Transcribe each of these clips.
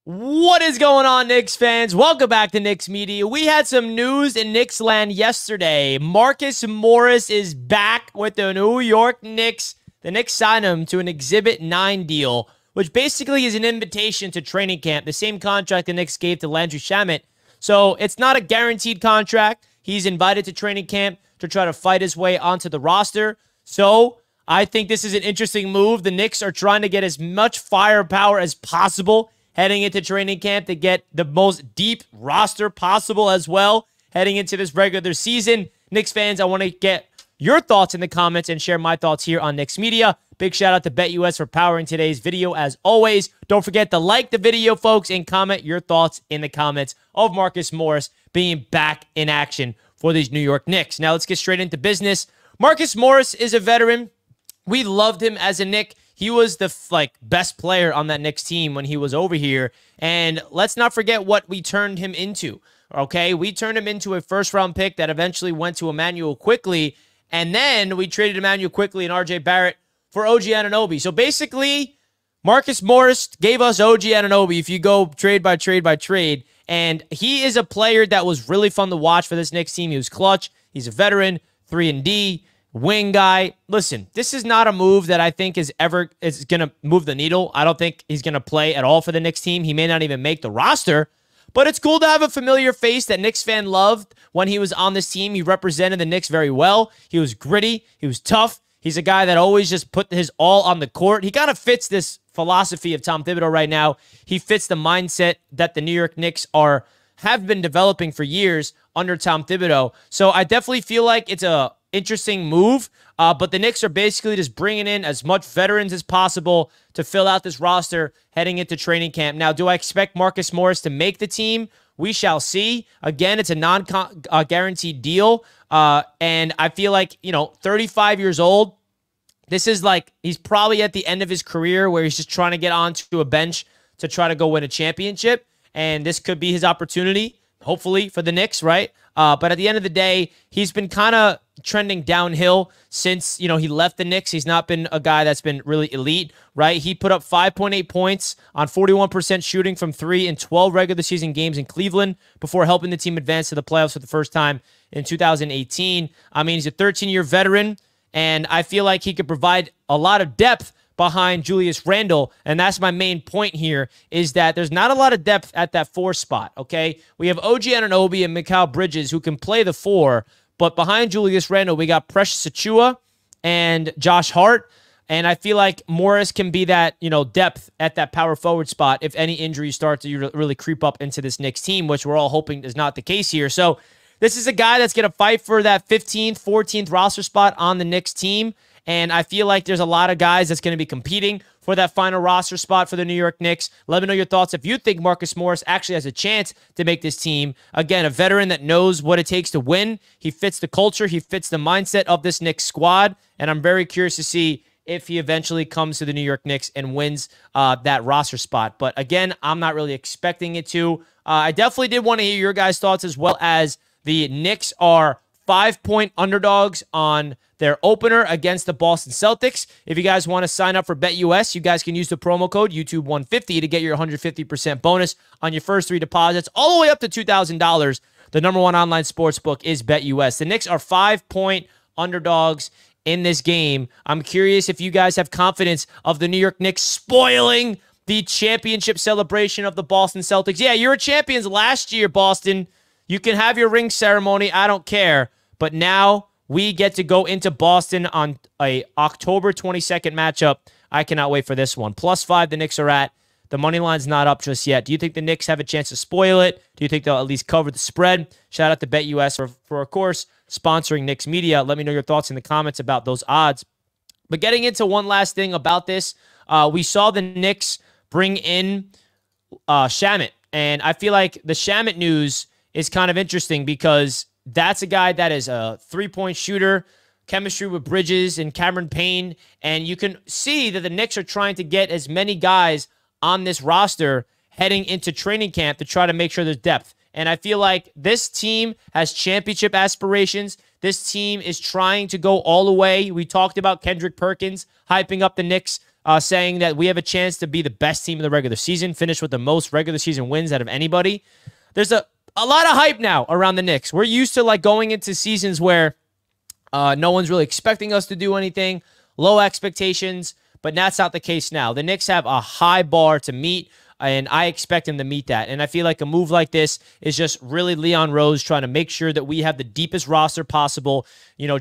What is going on, Knicks fans? Welcome back to Knicks Media. We had some news in Knicks land yesterday. Marcus Morris is back with the New York Knicks. The Knicks signed him to an Exhibit 9 deal, which basically is an invitation to training camp, the same contract the Knicks gave to Landry Shamet. So it's not a guaranteed contract. He's invited to training camp to try to fight his way onto the roster. So I think this is an interesting move. The Knicks are trying to get as much firepower as possible heading into training camp to get the most deep roster possible as well heading into this regular season. Knicks fans, I want to get your thoughts in the comments and share my thoughts here on Knicks Media. Big shout out to BetUS for powering today's video as always. Don't forget to like the video, folks, and comment your thoughts in the comments of Marcus Morris being back in action for these New York Knicks. Now let's get straight into business. Marcus Morris is a veteran. We loved him as a Knick. He was the best player on that Knicks team when he was over here. And let's not forget what we turned him into. Okay, we turned him into a first-round pick that eventually went to Emmanuel Quickley. And then we traded Emmanuel Quickley and RJ Barrett for OG Anunoby. So basically, Marcus Morris gave us OG Anunoby if you go trade by trade by trade. And he is a player that was really fun to watch for this Knicks team. He was clutch. He's a veteran, 3-and-D. Wing guy. Listen, this is not a move that I think is going to move the needle. I don't think he's going to play at all for the Knicks team. He may not even make the roster, but it's cool to have a familiar face that Knicks fan loved when he was on this team. He represented the Knicks very well. He was gritty. He was tough. He's a guy that always just put his all on the court. He kind of fits this philosophy of Tom Thibodeau right now. He fits the mindset that the New York Knicks have been developing for years under Tom Thibodeau. So I definitely feel like it's a interesting move, but the Knicks are basically just bringing in as much veterans as possible to fill out this roster heading into training camp. Now, do I expect Marcus Morris to make the team? We shall see. Again, it's a non-guaranteed deal, and I feel like, 35 years old, this is he's probably at the end of his career where he's just trying to get onto a bench to try to go win a championship, and this could be his opportunity, hopefully, for the Knicks, right? But at the end of the day, he's been kind of trending downhill since, he left the Knicks. He's not been a guy that's been really elite, right? He put up 5.8 points on 41% shooting from 3 in 12 regular season games in Cleveland before helping the team advance to the playoffs for the first time in 2018. I mean, he's a 13-year veteran, and I feel like he could provide a lot of depth behind Julius Randle, and that's my main point here, is that there's not a lot of depth at that 4 spot, okay? We have OG Anunoby and Mikal Bridges who can play the 4, but behind Julius Randle, we got Precious Achiuwa and Josh Hart, and I feel like Morris can be that, depth at that power forward spot if any injuries start to really creep up into this Knicks team, which we're all hoping is not the case here. So this is a guy that's going to fight for that 15th, 14th roster spot on the Knicks team. And I feel like there's a lot of guys that's going to be competing for that final roster spot for the New York Knicks. Let me know your thoughts if you think Marcus Morris actually has a chance to make this team. Again, a veteran that knows what it takes to win. He fits the culture. He fits the mindset of this Knicks squad. And I'm very curious to see if he eventually comes to the New York Knicks and wins that roster spot. But again, I'm not really expecting it to. I definitely did want to hear your guys' thoughts, as well as the Knicks are 5-point underdogs on their opener against the Boston Celtics. If you guys want to sign up for BetUS, you guys can use the promo code YouTube150 to get your 150% bonus on your first 3 deposits, all the way up to $2,000. The number 1 online sportsbook is BetUS. The Knicks are 5-point underdogs in this game. I'm curious if you guys have confidence of the New York Knicks spoiling the championship celebration of the Boston Celtics. Yeah, you were champions last year, Boston. You can have your ring ceremony. I don't care. But now we get to go into Boston on a October 22nd matchup. I cannot wait for this one. +5 the Knicks are at. The money line's not up just yet. Do you think the Knicks have a chance to spoil it? Do you think they'll at least cover the spread? Shout out to BetUS for of course, sponsoring Knicks Media. Let me know your thoughts in the comments about those odds. But getting into one last thing about this, we saw the Knicks bring in Shamet. And I feel like the Shamet news is kind of interesting because that's a guy that is a 3-point shooter, chemistry with Bridges and Cameron Payne, and you can see that the Knicks are trying to get as many guys on this roster heading into training camp to try to make sure there's depth. And I feel like this team has championship aspirations. This team is trying to go all the way. We talked about Kendrick Perkins hyping up the Knicks saying that we have a chance to be the best team in the regular season, finish with the most regular season wins out of anybody. There's a lot of hype now around the Knicks. We're used to like going into seasons where no one's really expecting us to do anything, low expectations, but that's not the case now. The Knicks have a high bar to meet, and I expect him to meet that. And I feel like a move like this is just really Leon Rose trying to make sure that we have the deepest roster possible,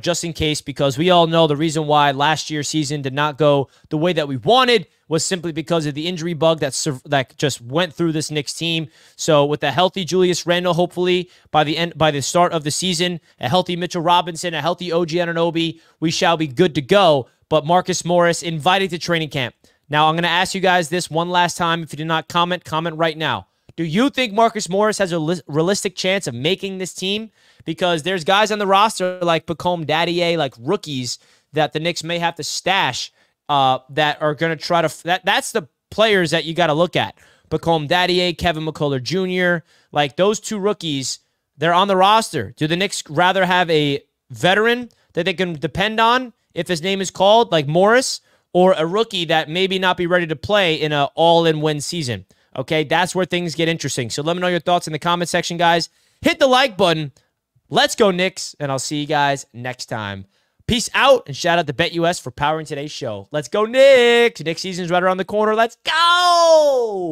just in case, because we all know the reason why last year's season did not go the way that we wanted was simply because of the injury bug that just went through this Knicks team. So with a healthy Julius Randle, hopefully by the start of the season, a healthy Mitchell Robinson, a healthy OG Anunoby, we shall be good to go. But Marcus Morris invited to training camp. Now, I'm going to ask you guys this one last time. If you did not comment right now. Do you think Marcus Morris has a realistic chance of making this team? Because there's guys on the roster like Pacome Daddier, like rookies that the Knicks may have to stash that are going to try to... That's the players that you got to look at. Pacome Daddier, Kevin McCullough Jr., like those two rookies, they're on the roster. Do the Knicks rather have a veteran that they can depend on if his name is called, like Morris, or a rookie that maybe not be ready to play in an all-in-win season? Okay, that's where things get interesting. So let me know your thoughts in the comment section, guys. Hit the like button. Let's go, Knicks, and I'll see you guys next time. Peace out, and shout out to BetUS for powering today's show. Let's go, Knicks. Knicks season's right around the corner. Let's go!